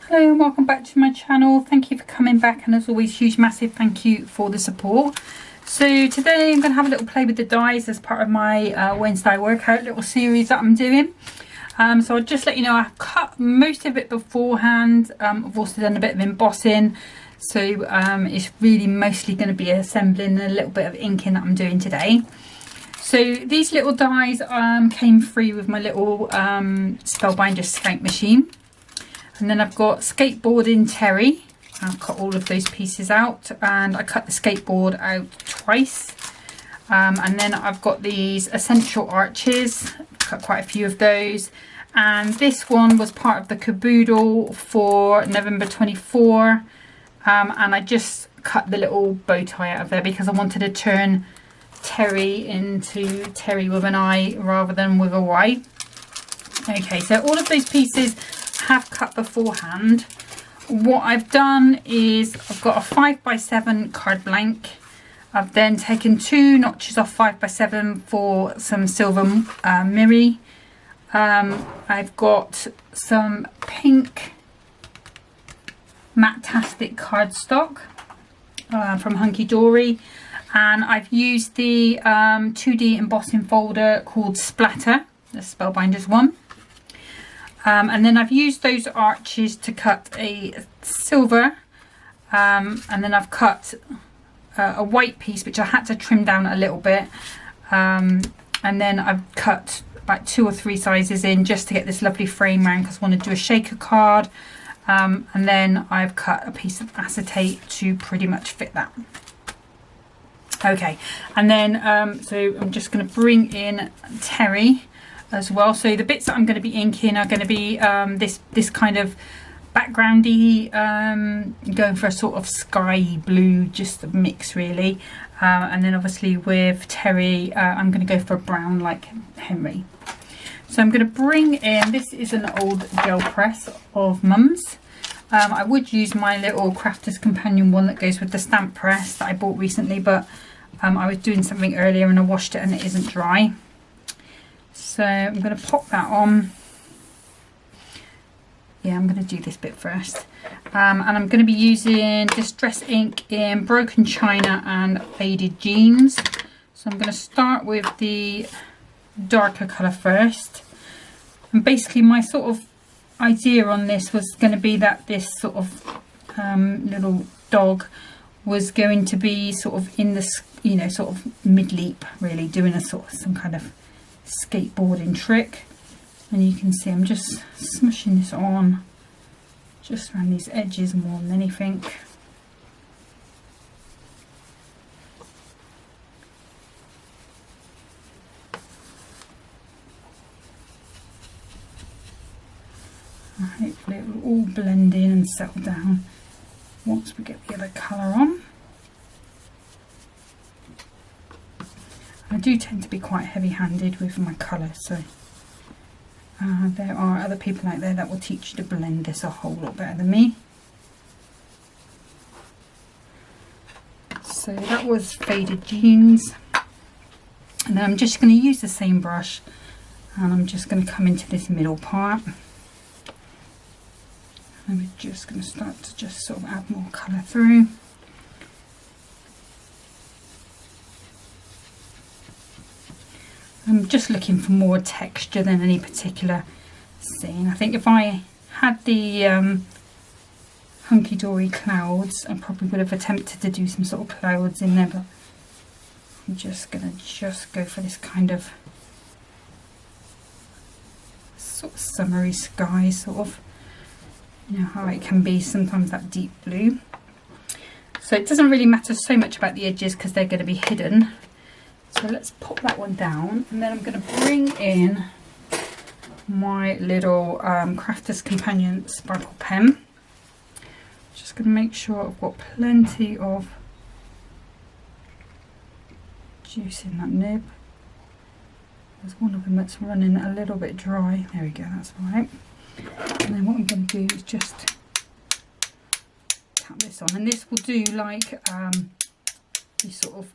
Hello and welcome back to my channel. Thank you for coming back, and as always, huge massive thank you for the support. So today I'm going to have a little play with the dies as part of my Wednesday workout little series that I'm doing. So I'll just let you know I've cut most of it beforehand. I've also done a bit of embossing, so it's really mostly going to be assembling a little bit of inking that I'm doing today. So these little dies came free with my little Spellbinders skate machine. And then I've got Skateboarding Terry. I've cut all of those pieces out, and I cut the skateboard out twice. And then I've got these essential arches, cut quite a few of those. And this one was part of the caboodle for November 24. And I just cut the little bow tie out of there because I wanted to turn Terry into Terry with an I rather than with a Y. Okay, so all of those pieces have cut beforehand. What I've done is I've got a 5x7 card blank. I've then taken 2 notches off 5x7 for some silver mirror. I've got some pink Matte-tastic cardstock from Hunky Dory, and I've used the 2D embossing folder called Splatter, the Spellbinders one. And then I've used those arches to cut a silver, and then I've cut a white piece which I had to trim down a little bit, and then I've cut about 2 or 3 sizes in just to get this lovely frame round because I want to do a shaker card, and then I've cut a piece of acetate to pretty much fit that. Okay, and then so I'm just going to bring in Terry as well. So the bits that I'm going to be inking are going to be this kind of backgroundy, going for a sort of sky blue, just a mix really, and then obviously with Terry I'm going to go for a brown like Henry. So I'm going to bring in, this is an old gel press of Mum's. I would use my little Crafter's Companion one that goes with the stamp press that I bought recently, but I was doing something earlier and I washed it and it isn't dry. So I'm going to pop that on. Yeah, I'm going to do this bit first. And I'm going to be using Distress ink in Broken China and Faded Jeans. So I'm going to start with the darker colour first. And basically my sort of idea on this was going to be that this sort of little dog was going to be sort of in the, you know, sort of mid-leap really, doing a sort of some kind of skateboarding trick. And you can see I'm just smushing this on just around these edges more than anything. And hopefully it will all blend in and settle down once we get the other colour on. I do tend to be quite heavy-handed with my colour, so there are other people out there that will teach you to blend this a whole lot better than me. So that was Faded Jeans, and then I'm just going to use the same brush and I'm just going to come into this middle part, and we're just going to start to just sort of add more colour through. I'm just looking for more texture than any particular scene. I think if I had the Hunky Dory clouds, I probably would have attempted to do some sort of clouds in there, but I'm just going to go for this kind of sort of summery sky, sort of, you know how it can be sometimes, that deep blue. So it doesn't really matter so much about the edges because they're going to be hidden. So let's pop that one down, and then I'm going to bring in my little Crafter's Companion sparkle pen. Just going to make sure I've got plenty of juice in that nib. There's one of them that's running a little bit dry. There we go, that's right. And then what I'm going to do is just tap this on, and this will do like this sort of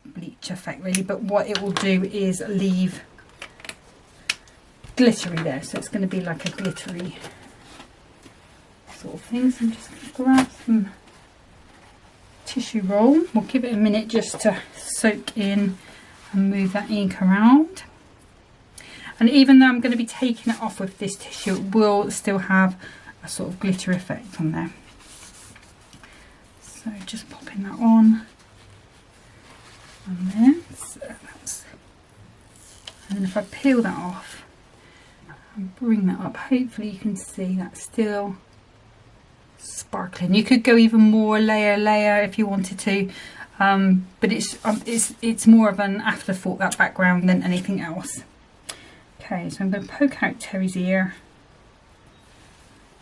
bleach effect really, but what it will do is leave glittery there, so it's going to be like a glittery sort of thing. So I'm just going to grab some tissue roll. We'll give it a minute just to soak in and move that ink around. And even though I'm going to be taking it off with this tissue, it will still have a sort of glitter effect on there. So just popping that on there. So and then if I peel that off and bring that up, hopefully you can see that's still sparkling. You could go even more layer if you wanted to, but it's more of an afterthought, that background, than anything else. Okay, so I'm going to poke out Terry's ear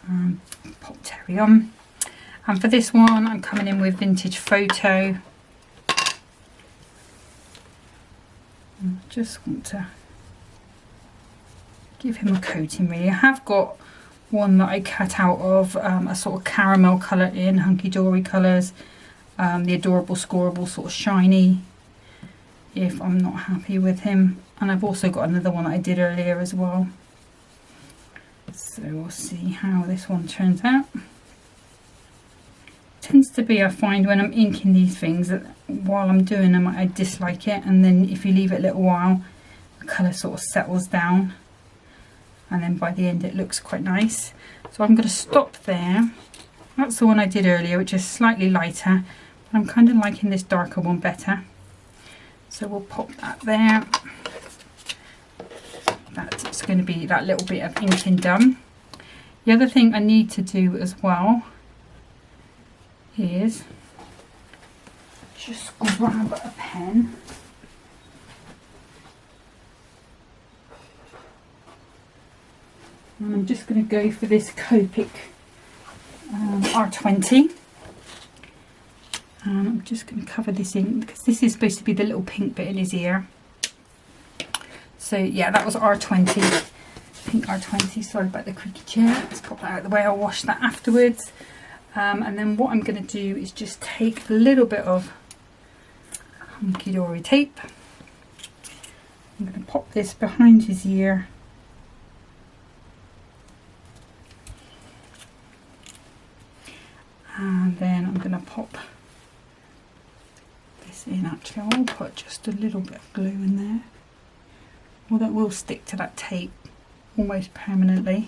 and pop Terry on. And for this one, I'm coming in with Vintage Photo. I just want to give him a coating really. I have got one that I cut out of a sort of caramel colour in Hunky Dory colours, the Adorable Scoreable sort of shiny, if I'm not happy with him. And I've also got another one that I did earlier as well. So we'll see how this one turns out. Tends to be, I find when I'm inking these things, that while I'm doing them I dislike it, and then if you leave it a little while the colour sort of settles down, and then by the end it looks quite nice. So I'm going to stop there. That's the one I did earlier, which is slightly lighter, but I'm kind of liking this darker one better. So we'll pop that there. That's going to be that little bit of inking done. The other thing I need to do as well is just grab a pen. And I'm just going to go for this Copic R20. And I'm just going to cover this in because this is supposed to be the little pink bit in his ear. So yeah, that was R20, pink R20. Sorry about the creaky chair. Let's pop that out of the way. I'll wash that afterwards. And then what I'm going to do is just take a little bit of Hunky Dory tape. I'm going to pop this behind his ear. And then I'm going to pop this in. Actually, I'll put just a little bit of glue in there. Well, that will stick to that tape almost permanently.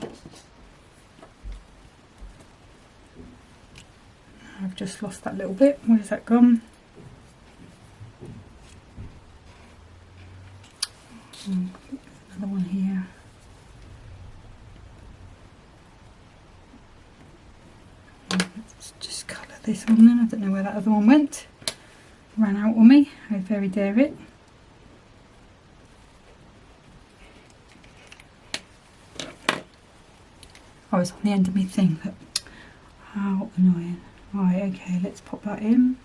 I've just lost that little bit. Where's that gone? Another one here. Let's just colour this one then. I don't know where that other one went. Ran out on me. How very dare it. Oh, it's on the end of my thing. But how annoying. Right, okay, let's pop that in.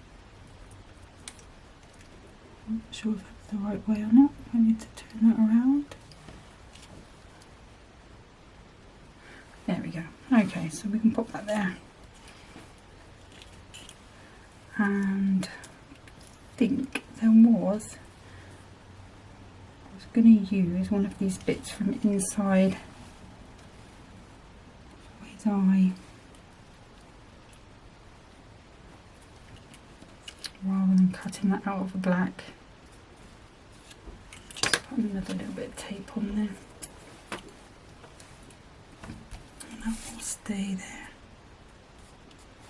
I'm not sure if that's the right way or not. I need to turn that around. There we go. Okay, so we can pop that there. And I think there was, I was going to use one of these bits from inside his eye, rather than cutting that out of the black. Just put another little bit of tape on there, and that will stay there.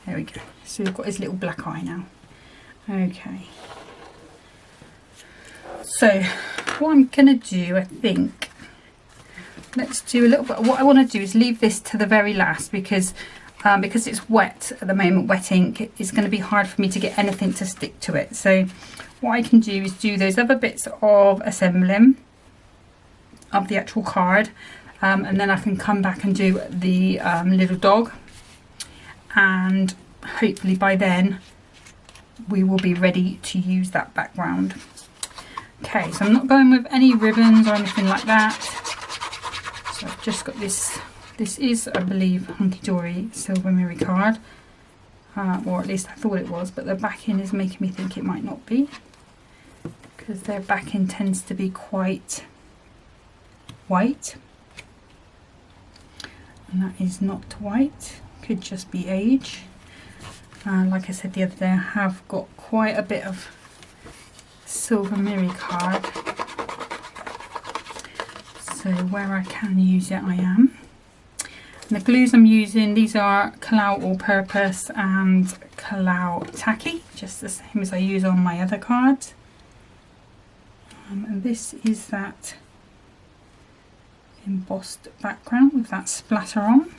There we go. So we've got his little black eye now. Okay. So what I'm going to do, I think, let's do a little bit. What I want to do is leave this to the very last because it's wet at the moment, wet ink. It's going to be hard for me to get anything to stick to it. So what I can do is do those other bits of assembling of the actual card, and then I can come back and do the little dog, and hopefully by then we will be ready to use that background. Okay, so I'm not going with any ribbons or anything like that. So I've just got this. This is, I believe, Hunky Dory Silver Mirror card, or at least I thought it was, but the backing is making me think it might not be, because their backing tends to be quite white, and that is not white. could just be age. Like I said the other day, I have got quite a bit of silver mirror card, so where I can use it I am. And the glues I'm using, these are Kalau All Purpose and Kalau Tacky, just the same as I use on my other cards. And this is that embossed background with that splatter on.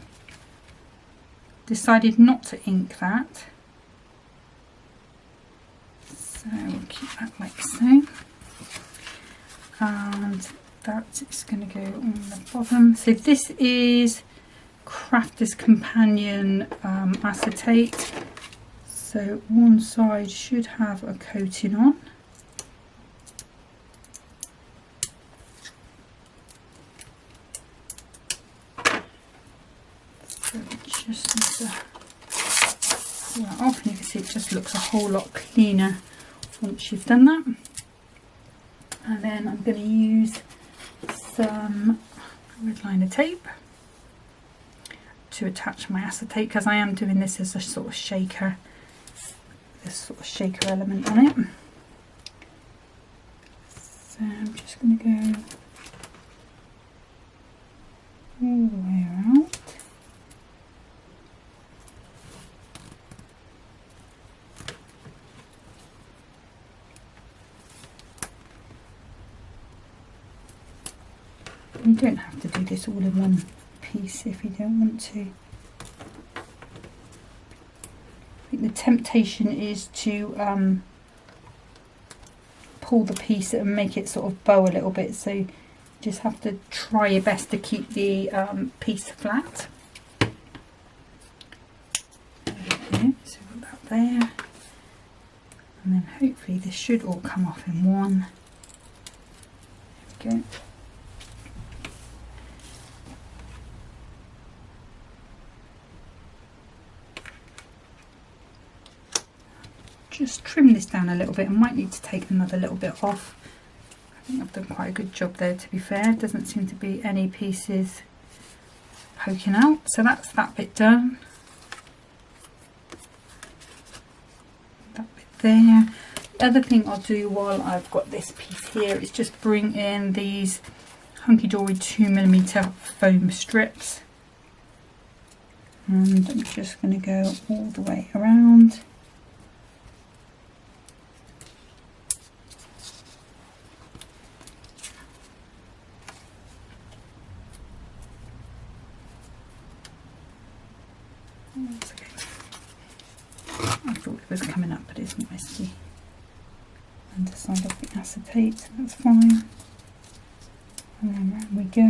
Decided not to ink that, so we'll keep that like so. And that is going to go on the bottom. So this is Crafter's Companion acetate. So one side should have a coating on. So just need to pull that off, and you can see it just looks a whole lot cleaner once you've done that. And then I'm going to use some red liner tape to attach my acetate, because I am doing this as a sort of shaker, this sort of shaker element on it. So I'm just going to go all the way around. You don't have to do this all in one piece if you don't want to. I think the temptation is to pull the piece and make it sort of bow a little bit, so you just have to try your best to keep the piece flat. Okay, so we've got that there, and then hopefully this should all come off in one. There we go. Just trim this down a little bit. I might need to take another little bit off. I think I've done quite a good job there, to be fair. Doesn't seem to be any pieces poking out, so that's that bit done. That bit there. The other thing I'll do while I've got this piece here is just bring in these Hunky Dory 2mm foam strips, and I'm just going to go all the way around. I thought it was coming up, but it's not. I see underside of the acetate, so that's fine. And then round we go.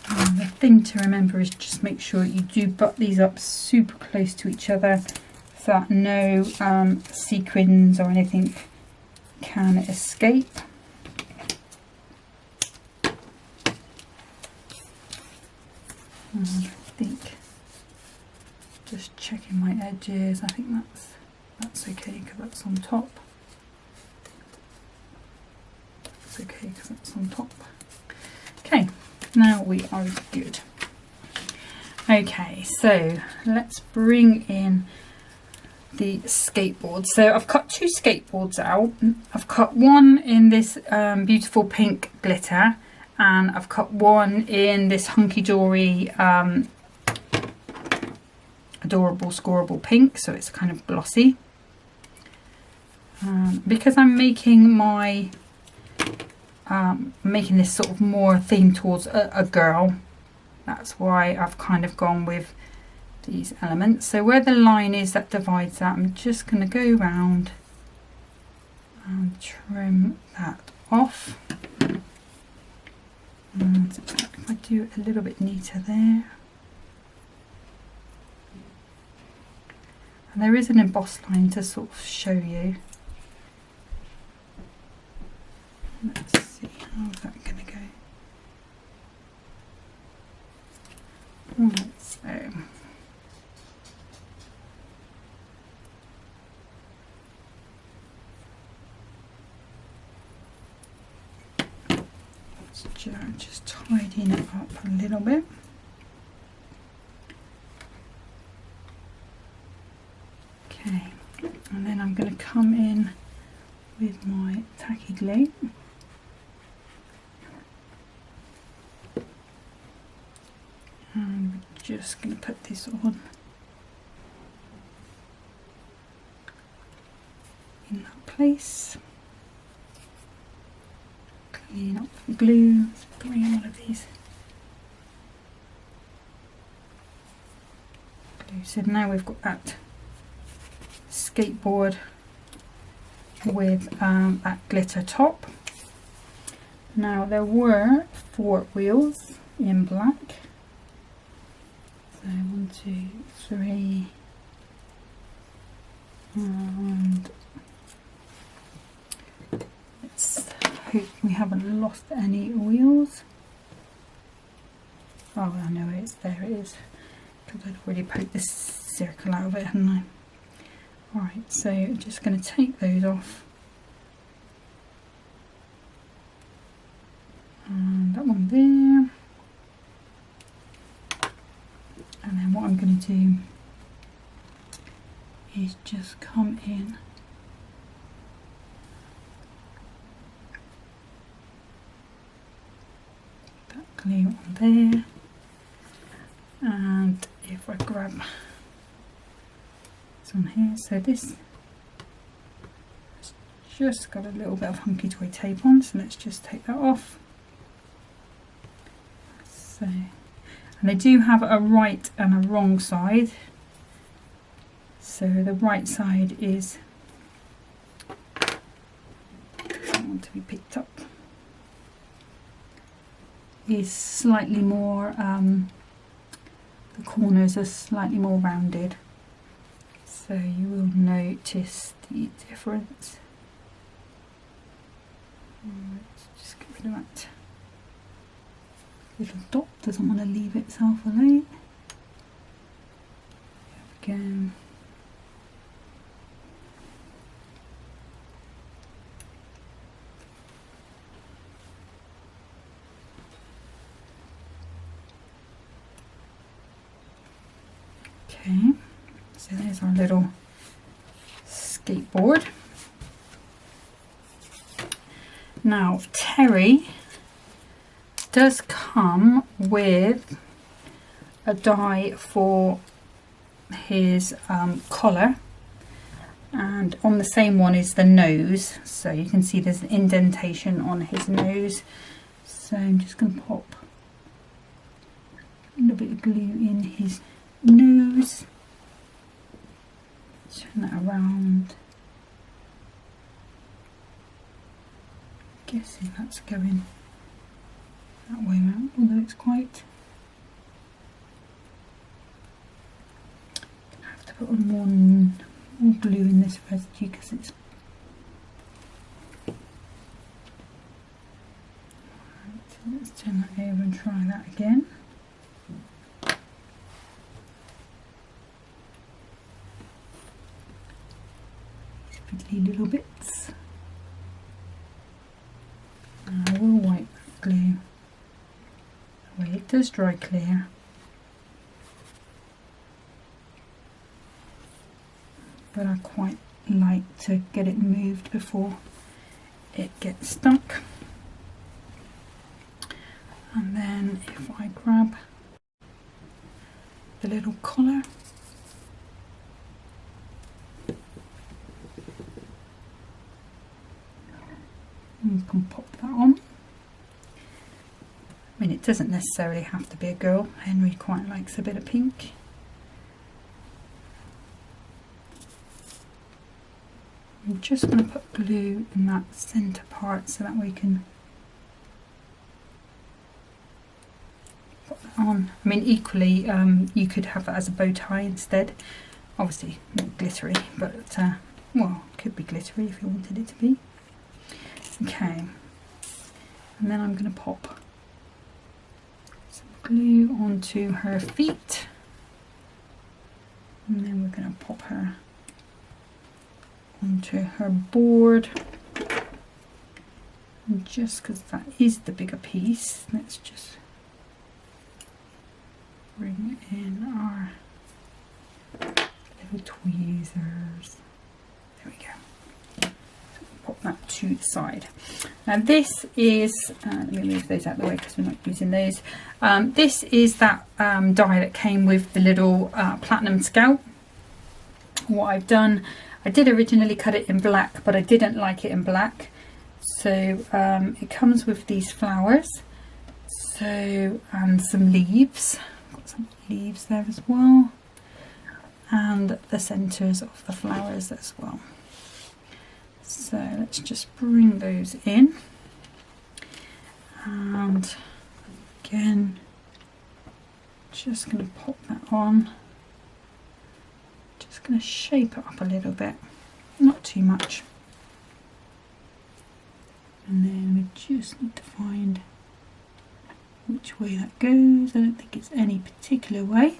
And the thing to remember is just make sure you do butt these up super close to each other, so that no sequins or anything can escape. And I think just checking my edges, I think that's okay because that's on top. That's okay because that's on top. Okay, now we are good. Okay, so let's bring in the skateboard. So I've cut two skateboards out. I've cut one in this beautiful pink glitter, and I've cut one in this Hunky Dory adorable scoreable pink, so it's kind of glossy. Because I'm making my making this sort of more themed towards a girl, that's why I've kind of gone with these elements. So where the line is that divides that, I'm just going to go around and trim that off. And if I do it a little bit neater there, and there is an embossed line to sort of show you. Let's see, how's that going to go? Right, so Just tidying it up a little bit. Okay, and then I'm going to come in with my tacky glue. And we're just going to put this on in that place. Clean up the glue. Let's bring in one of these. So now we've got that skateboard with that glitter top. Now there were 4 wheels in black. So 1, 2, 3, and let's hope we haven't lost any wheels. Oh, I know it's there, it is, because I'd already poked this circle out of it, hadn't I? Alright, so I'm just going to take those off. And that one there. And then what I'm going to do is just come in that glue on there, and if I grab this on here, so this has just got a little bit of hunky toy tape on, so let's just take that off. So, and they do have a right and a wrong side. So the right side is, doesn't want to be picked up, is slightly more, the corners are slightly more rounded. So you will notice the difference. Let's just get rid of that little dot, doesn't want to leave itself alone. There we go. Okay, so there's our little skateboard. Now Terry does come with a die for his collar, and on the same one is the nose, so you can see there's an indentation on his nose. So I'm just going to pop a little bit of glue in his nose, turn that around. Guessing that's going that way around, although it's quite, I have to put on more glue in this residue because it's, right, so let's turn that over and try that again. Fiddly little bits. And I will wipe that glue away. It does dry clear. But I quite like to get it moved before it gets stuck. And then if I grab the little collar, you can pop that on. I mean, it doesn't necessarily have to be a girl. Henry quite likes a bit of pink. I'm just going to put glue in that centre part so that we can put that on. I mean, equally, you could have that as a bow tie instead. Obviously not glittery, but well, it could be glittery if you wanted it to be. Okay, and then I'm going to pop some glue onto her feet, and then we're going to pop her onto her board, And just because that is the bigger piece, let's just bring in our little tweezers. There we go. Pop that to the side. Now this is, let me move those out of the way because we're not using those. This is that die that came with the little platinum scalp. What I've done, I did originally cut it in black, but I didn't like it in black. So it comes with these flowers, and some leaves. Got some leaves there as well, and the centres of the flowers as well. So let's just bring those in, and again, just going to pop that on. Just going to shape it up a little bit, not too much. And then we just need to find which way that goes. I don't think it's any particular way.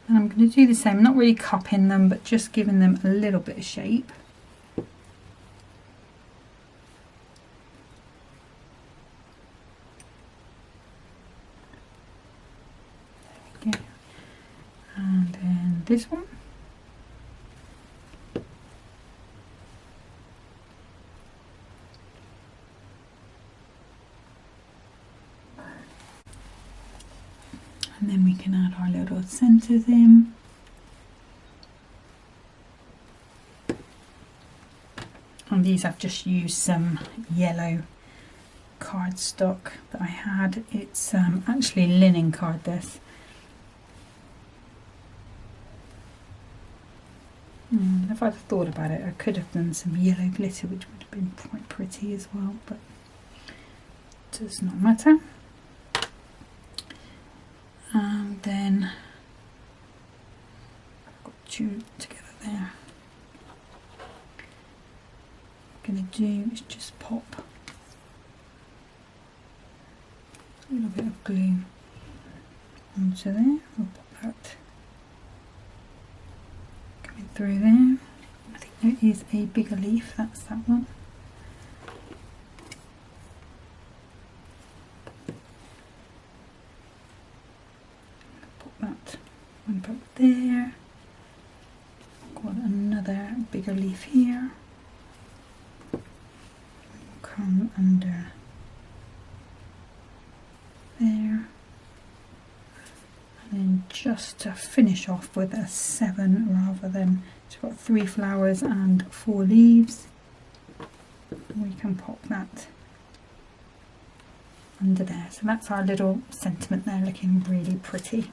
And I'm going to do the same, not really cupping them, but just giving them a little bit of shape. There we go. And then this one. And then we can add our little centres in. And these I've just used some yellow cardstock that I had. It's actually linen card, this. If I'd thought about it, I could have done some yellow glitter, which would have been quite pretty as well, but it does not matter. And then I've got two together there. What I'm going to do is just pop a little bit of glue onto there. We'll pop that coming through there. I think there is a bigger leaf, that's that one. Put there. Got another bigger leaf here. Come under there, and then just to finish off with a 7 rather than, it's got 3 flowers and 4 leaves. We can pop that under there. So that's our little sentiment there, looking really pretty.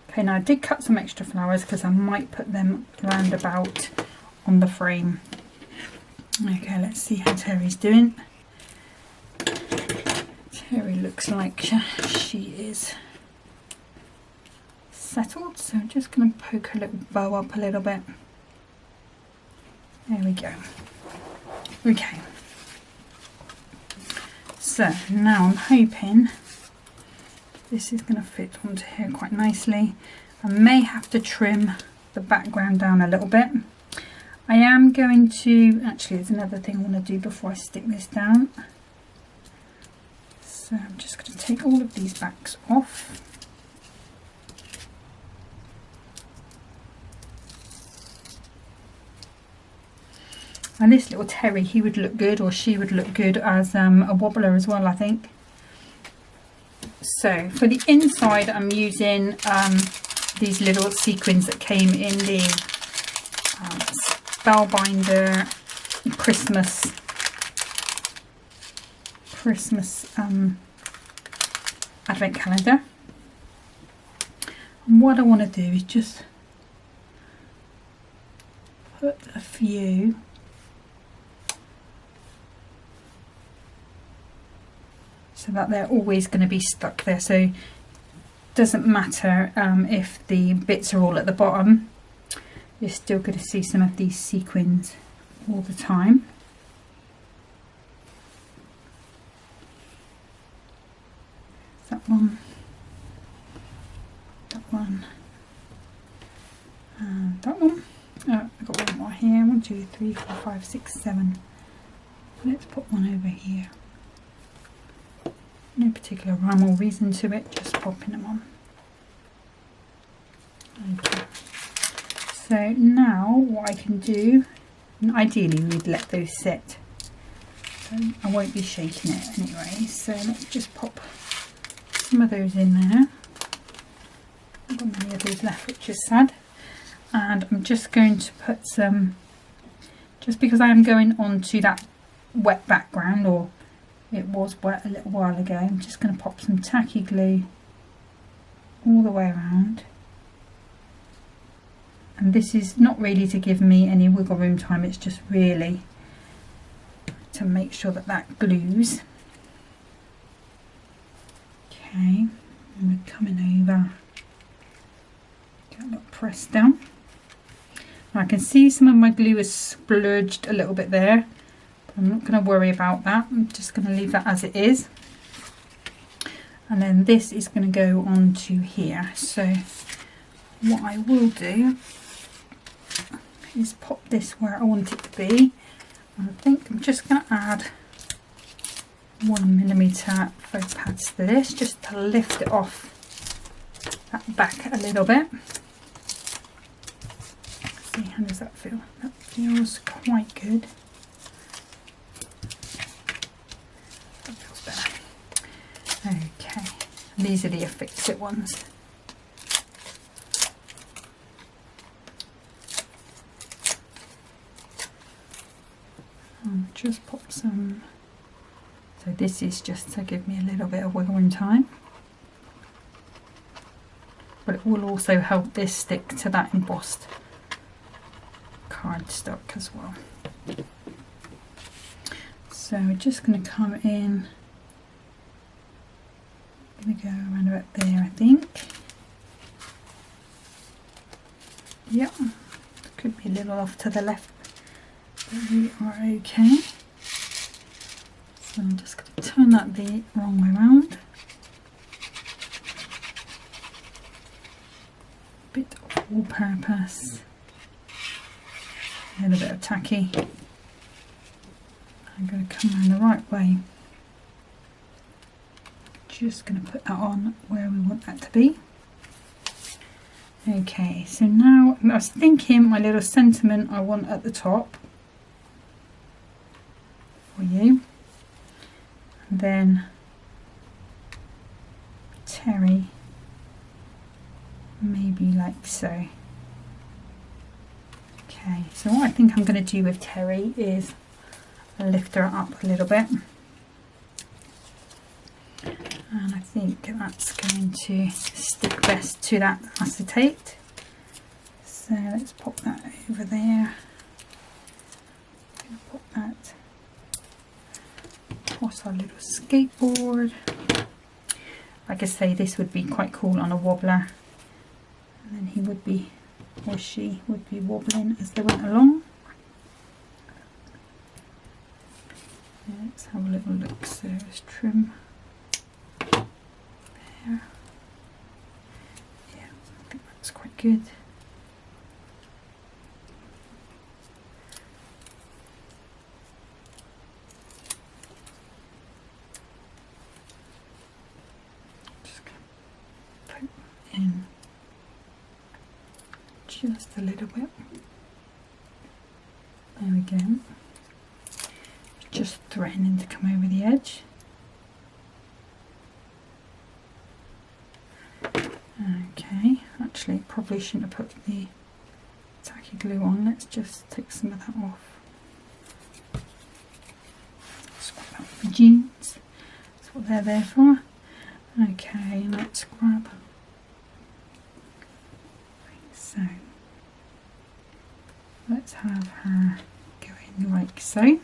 Okay, now I did cut some extra flowers because I might put them round about on the frame. Okay, let's see how Terry's doing. Terry looks like she is settled, so I'm just going to poke her little bow up a little bit. There we go. Okay, so now I'm hoping this is going to fit onto here quite nicely. I may have to trim the background down a little bit. I am going to, actually there's another thing I want to do before I stick this down. So I'm just going to take all of these backs off. And this little Terry, he would look good, or she would look good as a wobbler as well, I think. So for the inside, I'm using these little sequins that came in the Spellbinder Christmas advent calendar. And what I want to do is just put a few so that they're always going to be stuck there, so it doesn't matter if the bits are all at the bottom, you're still going to see some of these sequins all the time. That one, and that one. Oh, I've got one more here. 1, 2, 3, 4, 5, 6, 7. let's put one over here. No particular rhyme or reason to it, just popping them on. Okay. So now what I can do, and ideally we'd let those sit. So I won't be shaking it anyway, so let's just pop some of those in there. I've got many of those left, which is sad. And I'm just going to put some, just because I am going onto that wet background, or it was wet a little while ago, I'm just going to pop some tacky glue all the way around. And this is not really to give me any wiggle room time, it's just really to make sure that that glues. Okay, and we're coming over, get a little press down. Now I can see some of my glue is splurged a little bit there, but I'm not going to worry about that. I'm just going to leave that as it is. And then this is going to go on to here. So what I will do is pop this where I want it to be. I think I'm just going to add 1mm foam pads to this, just to lift it off that back a little bit. Let's see, how does that feel? That feels quite good. That feels better. Okay, these are the affix-it ones. Just pop some, so this is just to give me a little bit of wiggle room time, but it will also help this stick to that embossed cardstock as well. So we're just going to come in, I'm going to go around about there, I think. Yep, could be a little off to the left, but we are okay. So I'm just going to turn that the wrong way around. Bit of all-purpose, a little bit of tacky. I'm going to come around the right way. Just going to put that on where we want that to be. Okay, so now I was thinking my little sentiment I want at the top for you. And then Terry, maybe like so. Okay, so what I think I'm going to do with Terry is lift her up a little bit, and I think that's going to stick best to that acetate. So let's pop that over there. I'm going to pop that across our little skateboard. Like I say, this would be quite cool on a wobbler, and then he would be, or she would be, wobbling as they went along. Let's have a little look. So let's trim there. Yeah, I think that's quite good. In just a little bit. There we go. Just threatening to come over the edge. Okay, actually probably shouldn't have put the tacky glue on. Let's just take some of that off. Swap out the jeans. That's what they're there for. Okay, let's grab. So let's have her going like so.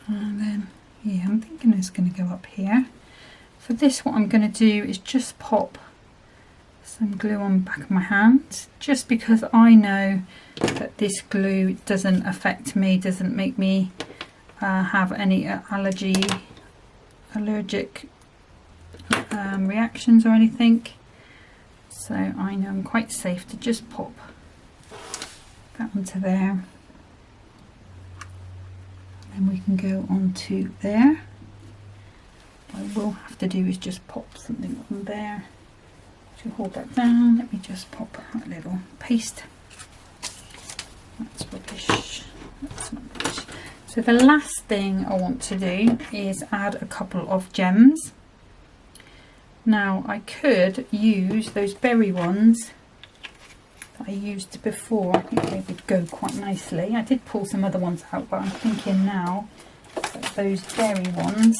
And then, yeah, I'm thinking it's going to go up here. For this, what I'm going to do is just pop some glue on the back of my hand, just because I know that this glue doesn't affect me, doesn't make me have any allergic reactions or anything. So I know I'm quite safe to just pop that onto there. can go onto there. What I will have to do is just pop something on there to hold that down. Let me just pop a little paste. That's rubbish. That's not rubbish. So the last thing I want to do is add a couple of gems. Now I could use those berry ones that I used before. I think they would go quite nicely. I did pull some other ones out, but I'm thinking now that those berry ones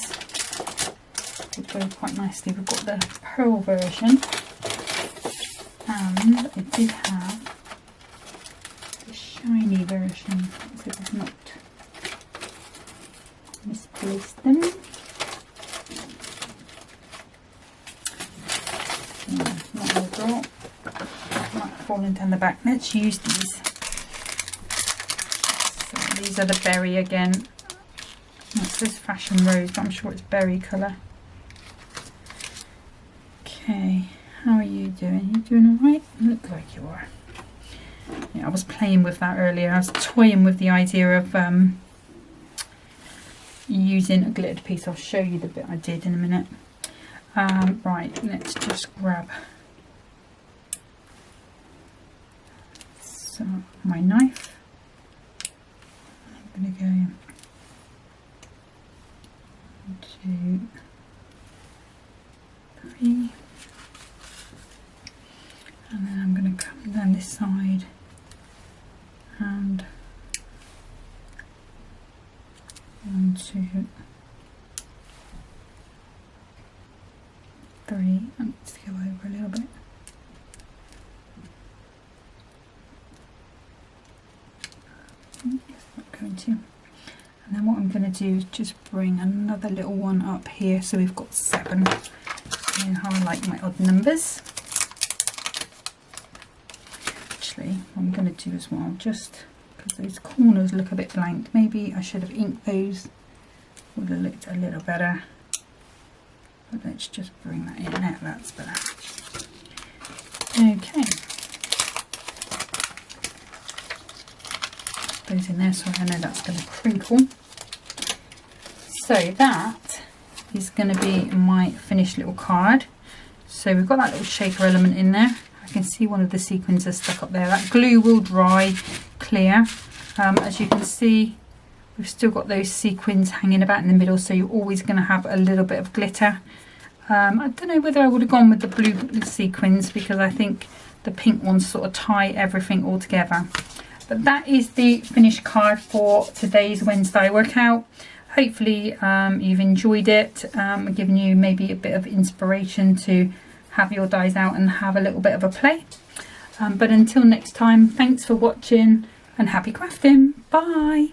would go quite nicely. We've got the pearl version, and I did have the shiny version, so I've not misplaced them. Not all drop. Might falling down the back. Let's use these. So these are the berry again. It says fashion rose, but I'm sure it's berry colour. Okay, how are you doing? You doing alright? Look like you are. Yeah, I was playing with that earlier. I was toying with the idea of using a glittered piece. I'll show you the bit I did in a minute. Right, let's just grab my knife. I'm going to go 1, 2, 3, and then I'm going to come down this side and 1, 2, 3, and let's go over a little bit. It's not going to. And then what I'm going to do is just bring another little one up here, so we've got 7. You know how I like my odd numbers. Actually, what I'm going to do as well, just because those corners look a bit blank, maybe I should have inked those, would have looked a little better. But let's just bring that in there, that's better. Okay. Those in there, so I know that's going to crinkle. So that is going to be my finished little card. So we've got that little shaper element in there. I can see one of the sequins are stuck up there. That glue will dry clear. As you can see, we've still got those sequins hanging about in the middle, so you're always going to have a little bit of glitter. I don't know whether I would have gone with the blue sequins, because I think the pink ones sort of tie everything all together. But that is the finished card for today's Wednesday workout. Hopefully you've enjoyed it, giving you maybe a bit of inspiration to have your dies out and have a little bit of a play. But until next time, thanks for watching and happy crafting. Bye.